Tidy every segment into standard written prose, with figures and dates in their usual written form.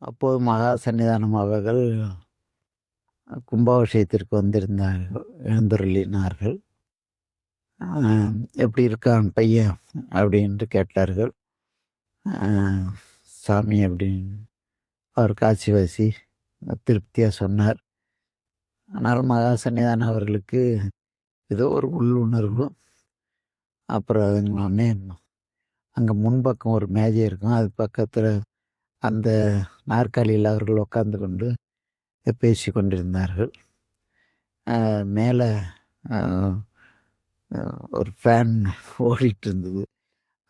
அப்போது மகா சந்நிதானம் அவர்கள் கும்பாபிஷேகத்திற்கு வந்திருந்தார்கள், எழுந்தருளினார்கள். "எப்படி இருக்கான் பையன்?" அப்படின்ட்டு கேட்டார்கள். "அ சாமி" அப்படின்னு அவர் காசிவாசி திருப்தியாக சொன்னார். ஆனால் மகா சந்நிதானம் அவர்களுக்கு ஏதோ ஒரு உள்ளுணர்வு. அப்புறம் அதுங்களோடனே அங்கே முன்பக்கம் ஒரு மேஜை இருக்கும். அது பக்கத்தில் அந்த நாற்காலியில் அவர்கள் உட்கார்ந்து கொண்டு பேசி கொண்டிருந்தார்கள். மேலே ஒரு ஃபேன் ஓடிட்டு இருந்தது.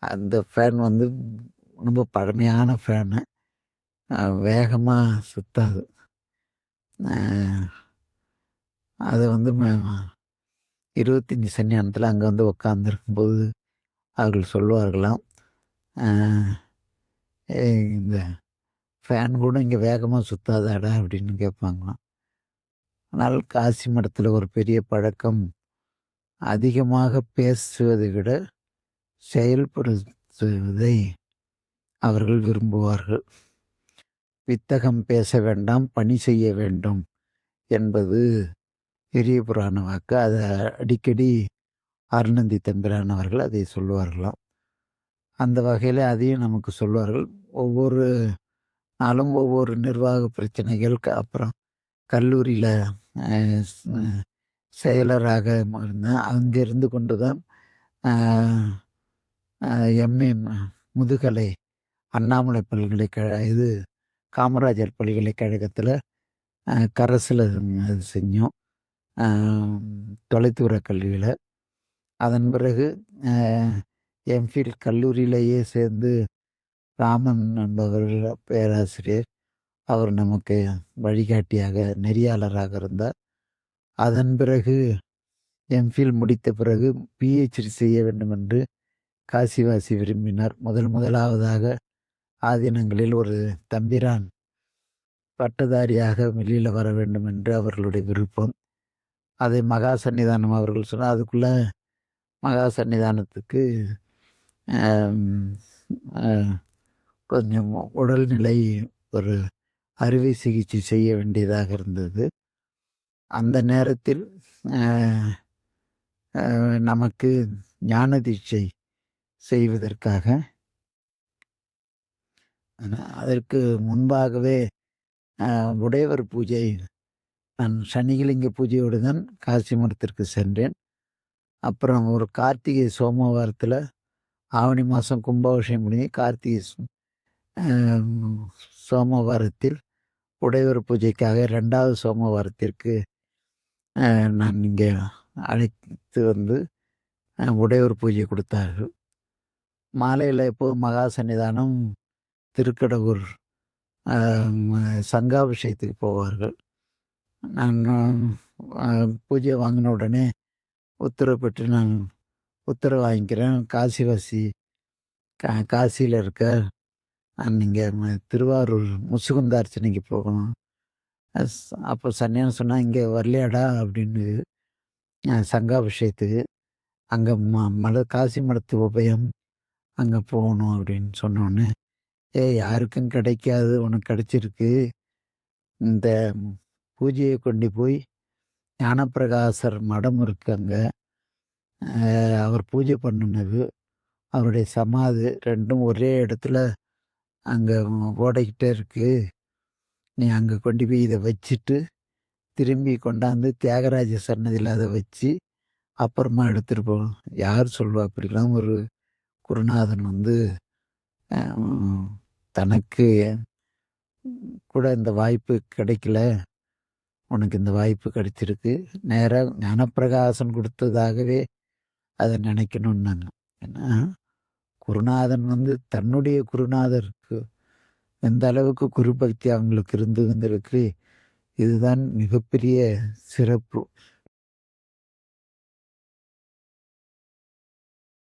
அந்த ஃபேன் வந்து ரொம்ப பழமையான ஃபேனு. வேகமாக சுத்தாது. அது வந்து 25 சன்னியானத்தில் அங்கே வந்து உட்காந்துருக்கும்போது அவர்கள் சொல்லுவார்களாம், இந்த ஃபேன் கூட இங்கே வேகமாக சுத்தாதாடா அப்படின்னு கேட்பாங்களாம். ஆனால் காசி மடத்தில் ஒரு பெரிய பழக்கம், அதிகமாக பேசுவதை விட செயல்படுத்துவதை அவர்கள் விரும்புவார்கள். வித்தகம் பேச வேண்டாம், பணி செய்ய வேண்டும் என்பது பெரிய புராண வாக்கு. அதை அடிக்கடி அருணந்தி தம்பிரான் அவர்கள் அதை சொல்லுவார்களாம். அந்த வகையில் அதையும் நமக்கு சொல்வார்கள். ஒவ்வொரு நாளும் ஒவ்வொரு நிர்வாக பிரச்சனைகள். அப்புறம் கல்லூரியில் செயலராக இருந்தேன். அங்கே இருந்து கொண்டு தான் எம்ஏ முதுகலை அண்ணாமலை காமராஜர் பல்கலைக்கழகத்தில் கரஸில் அது செஞ்சோம், தொலைதூர கல்வியில். அதன் பிறகு எம்ஃபில் கல்லூரியிலேயே சேர்ந்து ராமன் என்பவர் பேராசிரியர், அவர் நமக்கு வழிகாட்டியாக நெறியாளராக இருந்தார். அதன் பிறகு எம்ஃபில் முடித்த பிறகு பிஹெச்டி செய்ய வேண்டும் என்று காசிவாசி விரும்பினார். முதலாவதாக ஆதீனங்களில் ஒரு தம்பிரான் பட்டதாரியாக வெளியில் வர வேண்டும் என்று அவர்களுடைய விருப்பம். அதை மகா சந்நிதானம் அவர்கள் சொன்னால், அதுக்குள்ளே மகா சந்நிதானத்துக்கு கொஞ்சம் உடல்நிலை ஒரு அறுவை சிகிச்சை செய்ய வேண்டியதாக இருந்தது. அந்த நேரத்தில் நமக்கு ஞான தீட்சை செய்வதற்காக அதற்கு முன்பாகவே உடையவர் பூஜை, நான் சனிகிலிங்க பூஜையோடு தான் காசி மடத்திற்கு சென்றேன். அப்புறம் ஒரு கார்த்திகை சோமவாரத்தில், ஆவணி மாதம் கும்பாபிஷேகம் முடிஞ்சு கார்த்திகை சோமவாரத்தில் உடையவர் பூஜைக்காக 2வது சோமவாரத்திற்கு நான் இங்கே அழைத்து வந்து உடையவர் பூஜை கொடுத்தார்கள். மாலையில் எப்போது மகா சன்னிதானம் திருக்கடவுர் சங்காபிஷேகத்துக்கு போவார்கள். நான் பூஜை வாங்கின உடனே உத்தரவு பெற்று நான் உத்தரவு வாங்கிக்கிறேன். காசிவாசி காசியில் இருக்க, நீங்கள் திருவாரூர் முசுகுந்தார்ச்சனைக்கு போகணும். அப்போ சன்னியானம் சொன்னால், இங்கே வரலையாடா அப்படின்னு, சங்காபிஷேகத்துக்கு அங்கே காசி மடத்து உபயம் அங்கே போகணும் அப்படின்னு சொன்னோன்னே, யாருக்கும் கிடைக்காது, உனக்கு கிடைச்சிருக்கு. இந்த பூஜையை கொண்டு போய் ஞானப்பிரகாசர் மடம் இருக்கு அங்கே, அவர் பூஜை பண்ணினது, அவருடைய சமாதி 2ம் ஒரே இடத்துல அங்கே ஓடிக்கிட்டே இருக்கு. நீ அங்கே கொண்டு போய் இதை வச்சுட்டு திரும்பி கொண்டாந்து தியாகராஜ சன்னதியில் அதை வச்சு அப்புறமா எடுத்துகிட்டு போகணும். யார் சொல்வா அப்படிலாம் ஒரு குருநாதன் வந்து தனக்கு கூட இந்த வாய்ப்பு கிடைக்கல, உனக்கு இந்த வாய்ப்பு கிடைச்சிருக்கு, நேராக ஞானப்பிரகாசன் கொடுத்ததாகவே அதை நினைக்கணும்னாங்க. ஏன்னா குருநாதன் வந்து தன்னுடைய குருநாதருக்கு எந்த அளவுக்கு குரு பக்தி அவங்களுக்கு இருந்ததுங்கிறதுக்கு இதுதான் மிகப்பெரிய சிறப்பு.